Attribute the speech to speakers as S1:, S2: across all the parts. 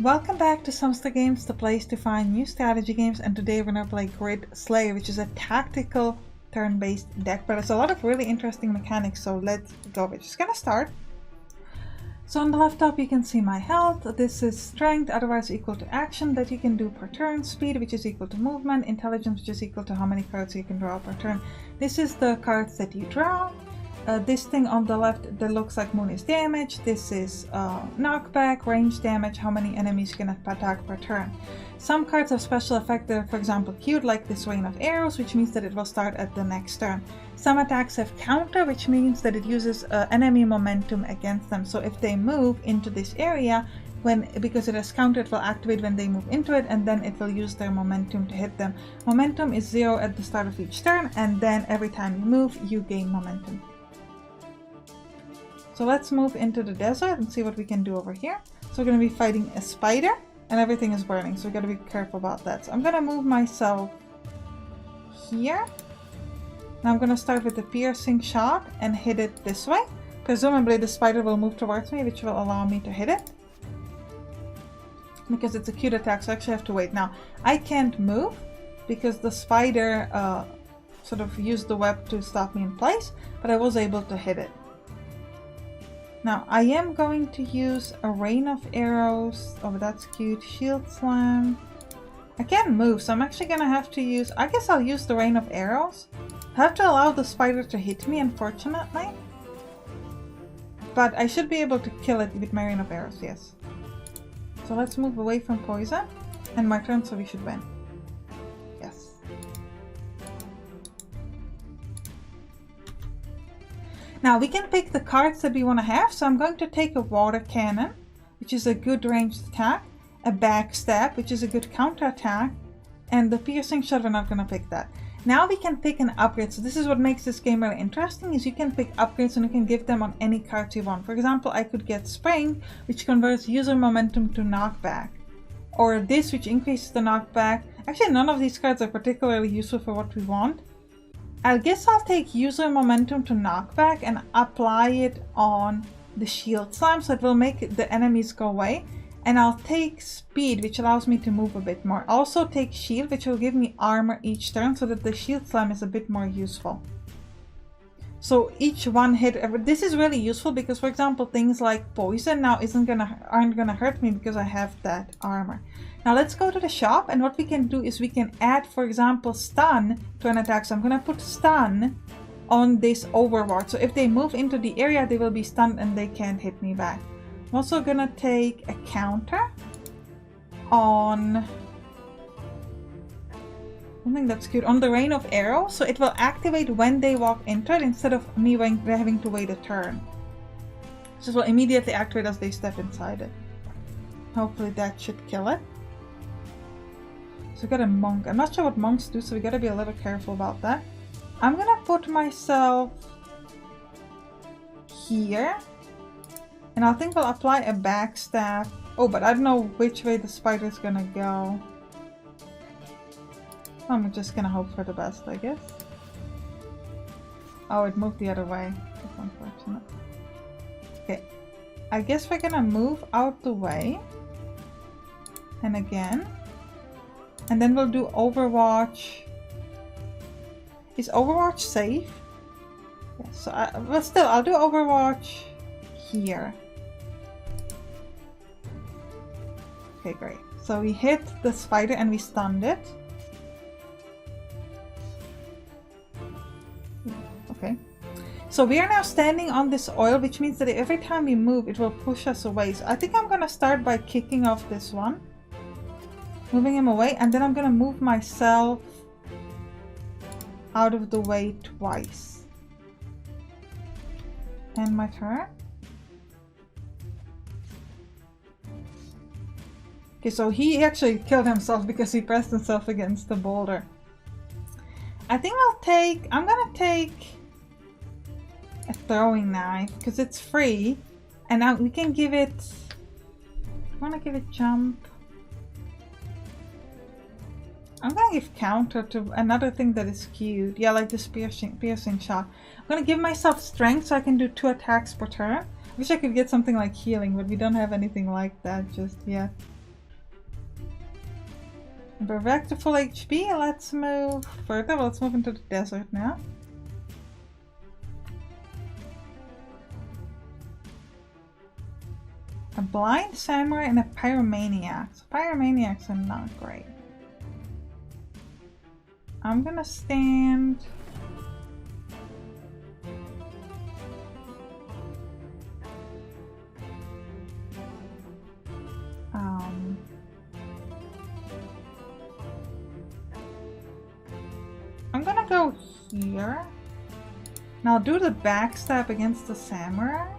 S1: Welcome back to Sampstra Games, the place to find new strategy games, and today we're going to play Grid Slayer, which is a tactical turn-based deck builder. There's a lot of really interesting mechanics, so let's go. We're just going to start. So on the left top you can see my health. This is strength, otherwise equal to action that you can do per turn, speed which is equal to movement, intelligence which is equal to how many cards you can draw per turn. This is the cards that you draw. This thing on the left that looks like moon is damage. This is knockback, range damage, how many enemies you can attack per turn. Some cards have special effect that are, for example, queued, like this rain of arrows, which means that it will start at the next turn. Some attacks have counter, which means that it uses enemy momentum against them. So if they move into this area, because it has counter, it will activate when they move into it, and then it will use their momentum to hit them. Momentum is 0 at the start of each turn, and then every time you move, you gain momentum. So let's move into the desert and see what we can do over here. So we're going to be fighting a spider and everything is burning, so we got to be careful about that. So I'm going to move myself here. Now I'm going to start with the piercing shot and hit it this way. Presumably the spider will move towards me, which will allow me to hit it. Because it's a cute attack, so I actually have to wait. Now I can't move because the spider sort of used the web to stop me in place, but I was able to hit it. Now I am going to use a rain of arrows. Oh, that's cute. Shield slam. I can't move, so I'm actually gonna have to use, I guess I'll use the rain of arrows. I have to allow the spider to hit me, unfortunately. But I should be able to kill it with my rain of arrows, yes. So let's move away from poison. And my turn, so we should win. Yes. Now we can pick the cards that we want to have, so I'm going to take a water cannon, which is a good ranged attack, a backstab, which is a good counter attack, and the piercing shot, we're not going to pick that. Now we can pick an upgrade, so this is what makes this game really interesting, is you can pick upgrades and you can give them on any cards you want. For example, I could get Spring, which converts user momentum to knockback, or this, which increases the knockback. Actually, none of these cards are particularly useful for what we want. I guess I'll take user momentum to knockback and apply it on the shield slam, so it will make the enemies go away. And I'll take speed, which allows me to move a bit more. Also take shield, which will give me armor each turn, so that the shield slam is a bit more useful. So each one hit, this is really useful because, for example, things like poison now aren't gonna hurt me because I have that armor. Now let's go to the shop, and what we can do is we can add, for example, stun to an attack. So I'm gonna put stun on this overwatch. So if they move into the area, they will be stunned and they can't hit me back. I'm also gonna take a counter on something that's cute, on the rain of arrows, so it will activate when they walk into it instead of me having to wait a turn. So it will immediately activate as they step inside it. Hopefully that should kill it. So we got a monk. I'm not sure what monks do, so we gotta be a little careful about that. I'm gonna put myself here, and I think we'll apply a backstab. Oh, but I don't know which way the spider's gonna go. I'm just gonna hope for the best, I guess. Oh, it moved the other way. That's unfortunate. Okay, I guess we're gonna move out the way. And again. And then we'll do Overwatch. Is Overwatch safe? Yes, so but still, I'll do Overwatch here. Okay, great. So we hit the spider and we stunned it. Okay. So we are now standing on this oil, which means that every time we move, it will push us away. So I think I'm gonna start by kicking off this one. Moving him away, and then I'm gonna move myself out of the way twice. And my turn. Okay, so he actually killed himself because he pressed himself against the boulder. I think I'm gonna take a throwing knife because it's free, and now we can give it, I wanna give it jump. I'm gonna give counter to another thing that is cute. Yeah, like this piercing shot. I'm gonna give myself strength so I can do 2 attacks per turn. Wish I could get something like healing, but we don't have anything like that just yet. We're back to full HP. Let's move further. Let's move into the desert now. A blind samurai and a pyromaniac. So pyromaniacs are not great. I'm gonna stand... I'm gonna go here. Now do the backstab against the samurai.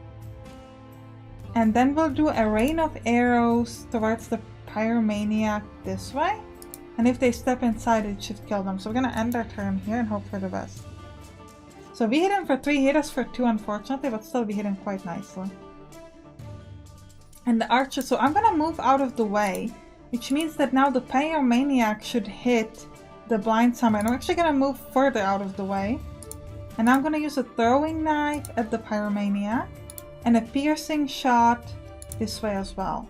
S1: And then we'll do a rain of arrows towards the pyromaniac this way. And if they step inside, it should kill them. So we're gonna end our turn here and hope for the best. So we hit him for 3, hit us for 2 unfortunately, but still we hit him quite nicely. And the archer, so I'm gonna move out of the way, which means that now the pyromaniac should hit the blind samurai. And I'm actually gonna move further out of the way. And I'm gonna use a throwing knife at the pyromaniac. And a piercing shot this way as well.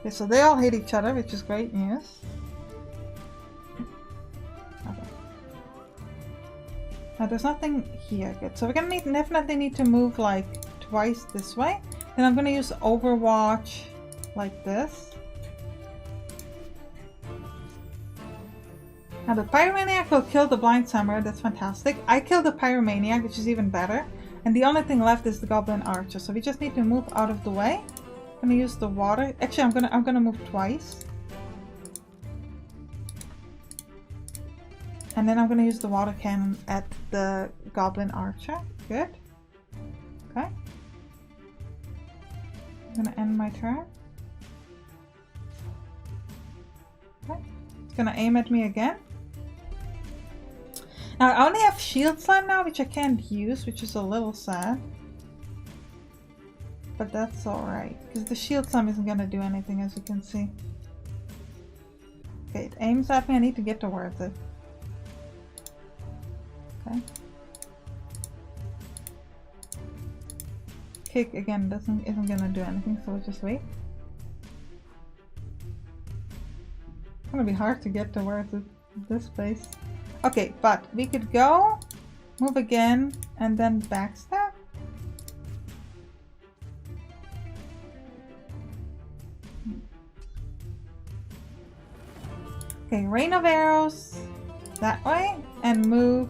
S1: Okay, so they all hit each other, which is great news. Okay. Now there's nothing here. Good. So we're gonna definitely need to move like twice this way. Then I'm gonna use Overwatch like this. Now the pyromaniac will kill the blind samurai, that's fantastic. I killed the pyromaniac, which is even better. And the only thing left is the goblin archer. So we just need to move out of the way. I'm gonna use the water. Actually, I'm gonna move twice. And then I'm gonna use the water cannon at the goblin archer. Good. Okay. I'm gonna end my turn. Okay. It's gonna aim at me again. Now I only have shield slime now, which I can't use, which is a little sad. But that's alright, because the shield slime isn't gonna do anything, as you can see. Okay, it aims at me, I need to get towards it. Okay. Kick again isn't gonna do anything, so we'll just wait. It's gonna be hard to get towards this place. Okay, but we could go, move again, and then backstab. Okay, rain of arrows that way, and move.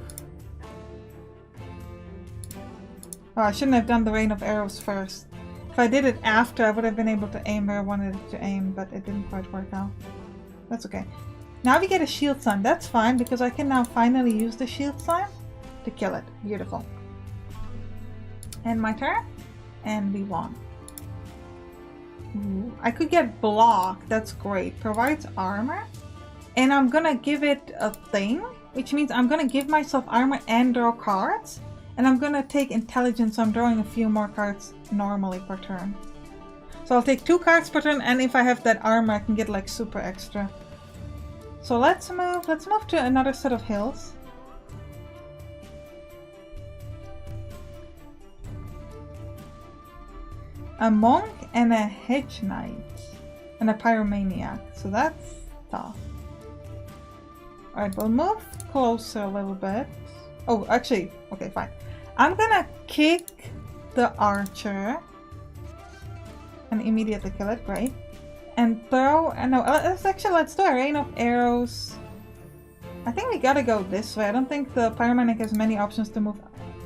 S1: Oh, I shouldn't have done the rain of arrows first. If I did it after, I would have been able to aim where I wanted it to aim, but it didn't quite work out. That's okay. Now we get a shield slime. That's fine, because I can now finally use the shield slime to kill it. Beautiful. End my turn, and we won. Ooh, I could get block. That's great. Provides armor. And I'm gonna give it a thing, which means I'm gonna give myself armor and draw cards. And I'm gonna take intelligence, so I'm drawing a few more cards normally per turn. So I'll take 2 cards per turn, and if I have that armor, I can get like super extra. So let's move to another set of hills. A monk and a hedge knight and a pyromaniac. So that's tough. Alright, we'll move closer a little bit. Oh, actually, okay, fine. I'm gonna kick the archer and immediately kill it, great. And throw, no, let's do a rain of arrows. I think we gotta go this way. I don't think the pyromaniac has many options to move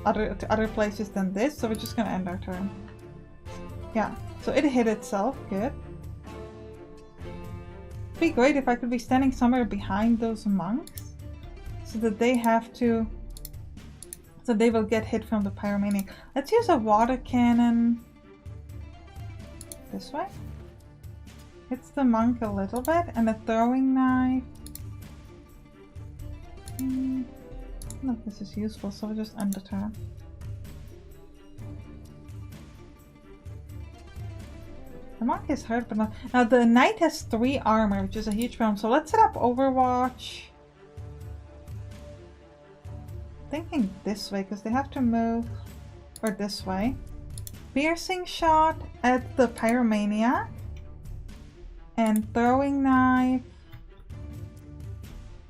S1: to other places than this, so we're just gonna end our turn. Yeah, so it hit itself, good. It'd be great if I could be standing somewhere behind those monks, so that they have to, so they will get hit from the pyromaniac. Let's use a water cannon this way. Hits the monk a little bit, and a throwing knife. I don't know if this is useful, so we'll just end the turn. The monk is hurt, but not. Now the knight has 3 armor, which is a huge problem. So let's set up Overwatch. Thinking this way, because they have to move, or this way. piercing shot at the pyromaniac and throwing knife.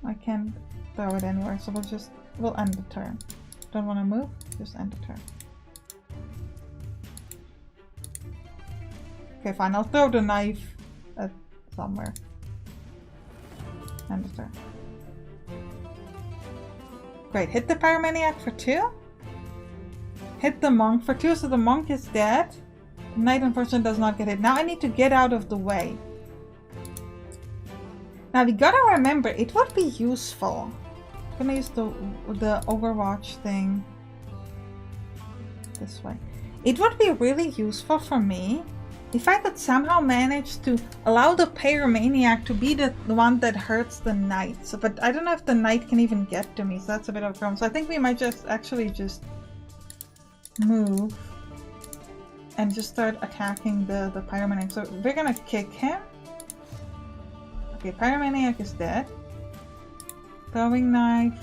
S1: I can't throw it anywhere, so we'll end the turn. Don't want to move, just end the turn. Okay, fine, I'll throw the knife at somewhere. End the turn. Great, hit the pyromaniac for 2. Hit the monk for 2, so the monk is dead. The knight unfortunately does not get hit. Now I need to get out of the way. Now we gotta remember, it would be useful. I'm gonna use the Overwatch thing this way. It would be really useful for me if I could somehow manage to allow the pyromaniac to be the one that hurts the knight. So, but I don't know if the knight can even get to me, so that's a bit of a problem. So I think we might just move and just start attacking the pyromaniac. So we're gonna kick him. Okay, pyromaniac is dead. Throwing knife.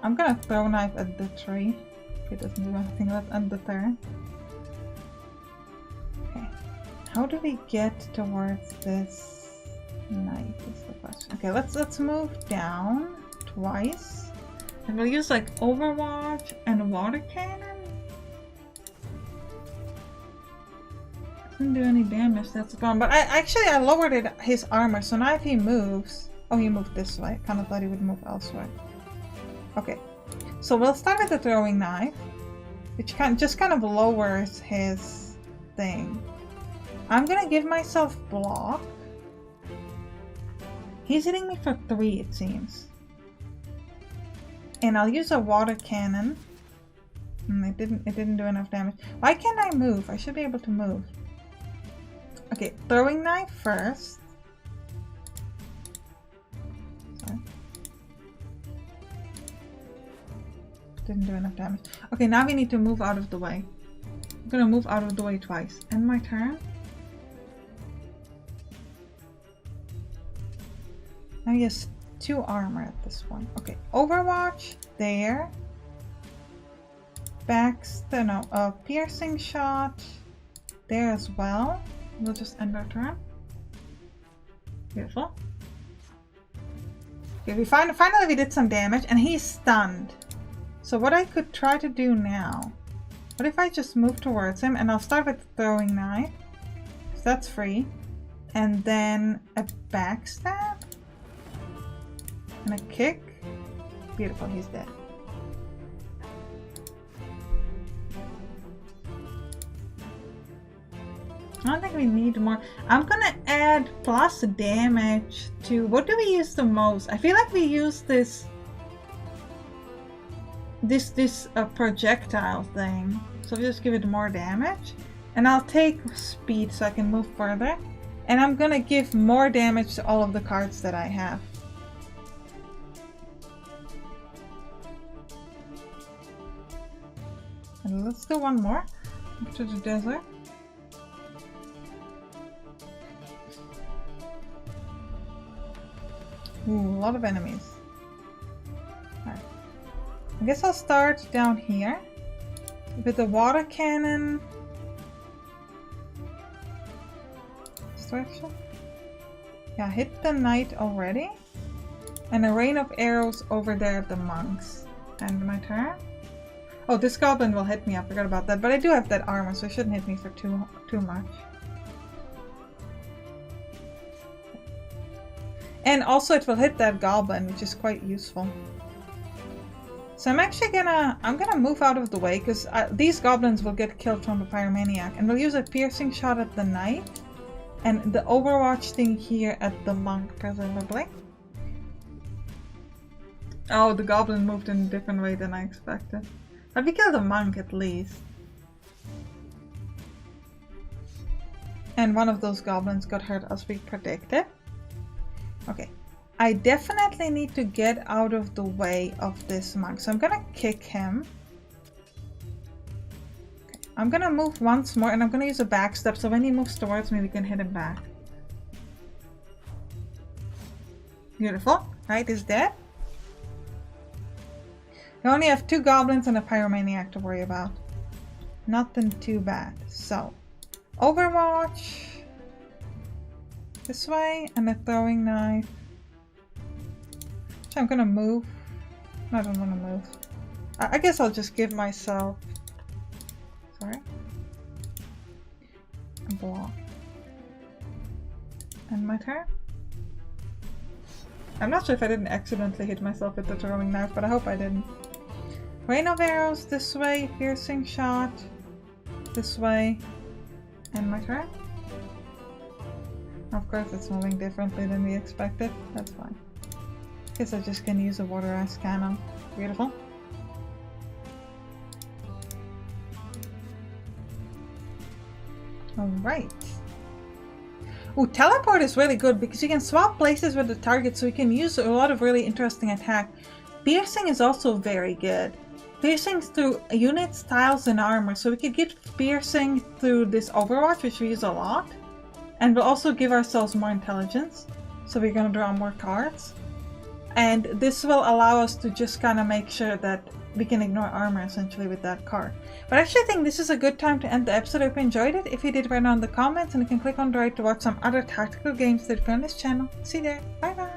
S1: I'm gonna throw knife at the tree. It doesn't do anything. Let's end the turn. Okay. How do we get towards this knight is the question. Okay, let's move down twice. And we'll use like Overwatch and water cannon. Doesn't do any damage, that's the problem. But I lowered his armor, so now if he moves... Oh, he moved this way. I kind of thought he would move elsewhere. Okay, so we'll start with the throwing knife, which just kind of lowers his thing. I'm gonna give myself block. He's hitting me for 3, it seems. And I'll use a water cannon. It didn't do enough damage. Why can't I move? I should be able to move. Okay, throwing knife first. Sorry. Didn't do enough damage. Okay, now we need to move out of the way. I'm gonna move out of the way twice. End my turn. Now he has 2 armor at this point. Okay, Overwatch there. Piercing shot there as well. We'll just end our turn. Beautiful. Okay, finally we did some damage and he's stunned. So what I could try to do now, what if I just move towards him and I'll start with the throwing knife, because that's free, and then a backstab and a kick. Beautiful, he's dead. I don't think we need more. I'm gonna add plus damage to... What do we use the most? I feel like we use this projectile thing. So we'll just give it more damage. And I'll take speed so I can move further. And I'm gonna give more damage to all of the cards that I have. And let's do one more. To the desert. Ooh, a lot of enemies. Alright. I guess I'll start down here with the water cannon. This direction? Yeah, hit the knight already. And a rain of arrows over there at the monks. End my turn. Oh, this goblin will hit me. I forgot about that. But I do have that armor, so it shouldn't hit me for too much. And also it will hit that goblin, which is quite useful. So I'm actually gonna move out of the way, because these goblins will get killed from the pyromaniac. And we'll use a piercing shot at the knight. And the Overwatch thing here at the monk, presumably. Oh, the goblin moved in a different way than I expected. But we killed the monk at least. And one of those goblins got hurt as we predicted. Okay, I definitely need to get out of the way of this monk, so I'm gonna kick him. Okay, I'm gonna move once more and I'm gonna use a backstep, so when he moves towards me we can hit him back. Beautiful, right, he's dead. We only have 2 goblins and a pyromaniac to worry about. Nothing too bad. So, Overwatch this way, and a throwing knife. So I'm gonna move. I don't want to move. I guess I'll just give myself. Sorry. A block. And my turn. I'm not sure if I didn't accidentally hit myself with the throwing knife, but I hope I didn't. Rain of arrows this way, piercing shot this way, and my turn. Of course it's moving differently than we expected, that's fine. Guess I'm just gonna use a water ice cannon. Beautiful. Alright. Ooh, teleport is really good because you can swap places with the target, so you can use a lot of really interesting attack. Piercing is also very good. Piercing through units, tiles, and armor. So we could get piercing through this Overwatch, which we use a lot. And we'll also give ourselves more intelligence. So we're going to draw more cards. And this will allow us to just kind of make sure that we can ignore armor essentially with that card. But I actually think this is a good time to end the episode. I hope you enjoyed it. If you did, write down in the comments, and you can click on the right to watch some other tactical games that are on this channel. See you there. Bye bye.